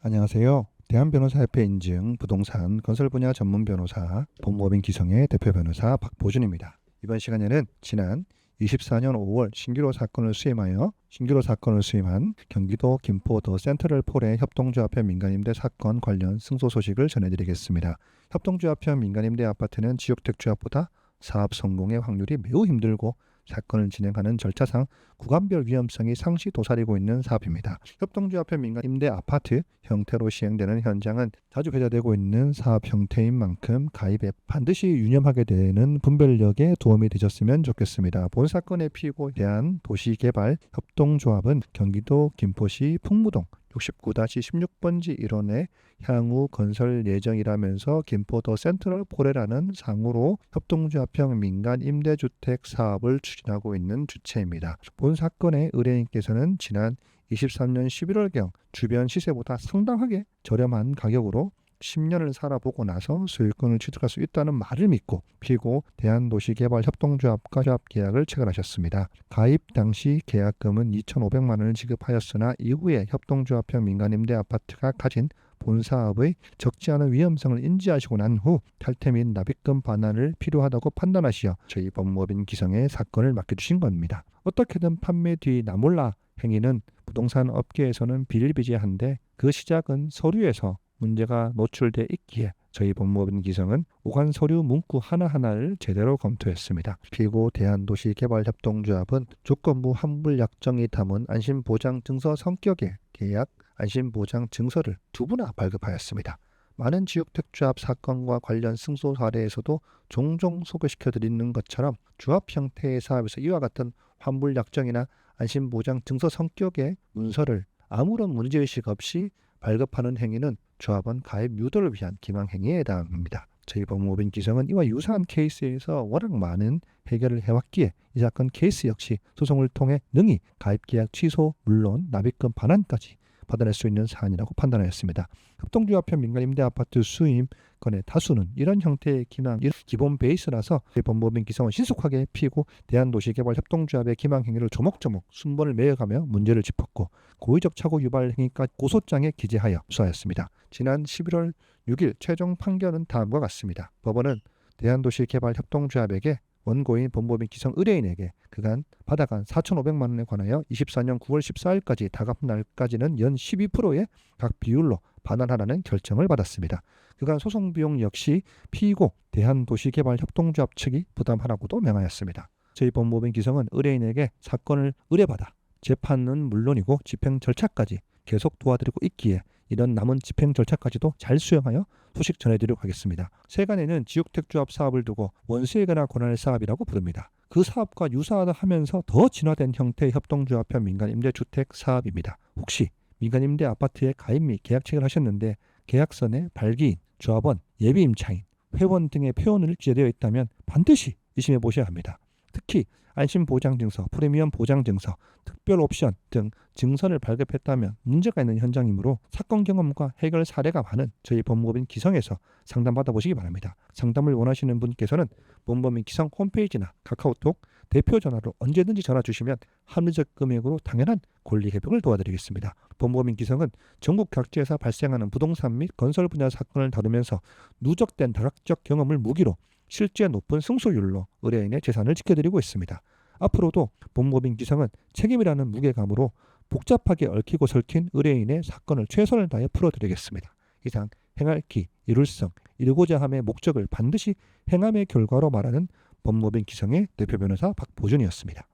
안녕하세요. 대한변호사협회 인증 부동산 건설 분야 전문 변호사 법무법인 기성의 대표 변호사 박보준입니다. 이번 시간에는 지난 24년 5월 신규로 사건을 수임한 경기도 김포 더 센트럴폴의 협동조합형 민간임대 사건 관련 승소 소식을 전해드리겠습니다. 협동조합형 민간임대 아파트는 지역택조합보다 사업 성공의 확률이 매우 힘들고 사건을 진행하는 절차상 구간별 위험성이 상시 도사리고 있는 사업입니다. 협동조합형 민간 임대 아파트 형태로 시행되는 현장은 자주 회자되고 있는 사업 형태인 만큼 가입에 반드시 유념하게 되는 분별력에 도움이 되셨으면 좋겠습니다. 본 사건의 피고 대한도시개발협동조합은 경기도 김포시 풍무동 69-16번지 1원에 향후 건설 예정이라면서 김포 더 센트럴 포레라는 상호로 협동조합형 민간 임대주택 사업을 추진하고 있는 주체입니다. 본 사건의 의뢰인께서는 지난 23년 11월경 주변 시세보다 상당하게 저렴한 가격으로 10년을 살아보고 나서 소유권을 취득할 수 있다는 말을 믿고 피고 대한도시개발협동조합과 조합 계약을 체결하셨습니다. 가입 당시 계약금은 2,500만 원을 지급하였으나 이후에 협동조합형 민간임대 아파트가 가진 본사업의 적지 않은 위험성을 인지하시고 난 후 탈퇴 및 납입금 반환을 필요하다고 판단하시어 저희 법무법인 기성에 사건을 맡겨주신 겁니다. 어떻게든 판매 뒤 나몰라 행위는 부동산 업계에서는 비일비재한데 그 시작은 서류에서 문제가 노출돼 있기에 저희 법무법인 기성은 오간 서류 문구 하나하나를 제대로 검토했습니다. 피고 대한도시개발협동조합은 조건부 환불약정이 담은 안심보장증서 성격의 계약 안심보장증서를 2부나 발급하였습니다. 많은 지역택조합 사건과 관련 승소 사례에서도 종종 소개시켜드리는 것처럼 조합 형태의 사업에서 이와 같은 환불약정이나 안심보장증서 성격의 문서를 아무런 문제의식 없이 발급하는 행위는 조합원 가입 유도를 위한 기망행위에 해당합니다. 저희 법무법인 기성은 이와 유사한 케이스에서 워낙 많은 해결을 해왔기에 이 사건 케이스 역시 소송을 통해 능히 가입계약 취소, 물론 납입금 반환까지 받아낼 수 있는 사안이라고 판단하였습니다. 협동조합형 민간임대아파트 수임건의 다수는 이런 형태의 기본 베이스라서 저희 법무법인 기성은 신속하게 피고 대한도시개발협동조합의 기망행위를 조목조목 순번을 매어가며 문제를 짚었고 고의적 착오 유발 행위까지 고소장에 기재하여 수사하였습니다. 지난 11월 6일 최종 판결은 다음과 같습니다. 법원은 대한도시개발협동조합에게 원고인 법무법인 기성 의뢰인에게 그간 받아간 4,500만 원에 관하여 24년 9월 14일까지 다가온 날까지는 연 12%의 각 비율로 반환하라는 결정을 받았습니다. 그간 소송 비용 역시 피고 대한도시개발협동조합 측이 부담하라고도 명하였습니다. 저희 법무법인 기성은 의뢰인에게 사건을 의뢰받아 재판은 물론이고 집행 절차까지 계속 도와드리고 있기에 이런 남은 집행 절차까지도 잘 수행하여 소식 전해드리도록 하겠습니다. 세간에는 지역택조합 사업을 두고 원수에게나 권한의 사업이라고 부릅니다. 그 사업과 유사하다 하면서 더 진화된 형태의 협동조합형 민간임대주택 사업입니다. 혹시 민간임대 아파트에 가입 및 계약 체결하셨는데 계약서에 발기인, 조합원, 예비임차인, 회원 등의 표현을 기재되어 있다면 반드시 의심해 보셔야 합니다. 특히 안심보장증서, 프리미엄 보장증서, 특별 옵션 등 증서를 발급했다면 문제가 있는 현장이므로 사건 경험과 해결 사례가 많은 저희 법무법인 기성에서 상담받아 보시기 바랍니다. 상담을 원하시는 분께서는 법무법인 기성 홈페이지나 카카오톡 대표 전화로 언제든지 전화 주시면 합리적 금액으로 당연한 권리 회복을 도와드리겠습니다. 법무법인 기성은 전국 각지에서 발생하는 부동산 및 건설 분야 사건을 다루면서 누적된 다각적 경험을 무기로 실제 높은 승소율로 의뢰인의 재산을 지켜드리고 있습니다. 앞으로도 법무법인 기성은 책임이라는 무게감으로 복잡하게 얽히고 설킨 의뢰인의 사건을 최선을 다해 풀어드리겠습니다. 이상 행할 기, 이룰성, 이루고자 함의 목적을 반드시 행함의 결과로 말하는 법무법인 기성의 대표 변호사 박보준이었습니다.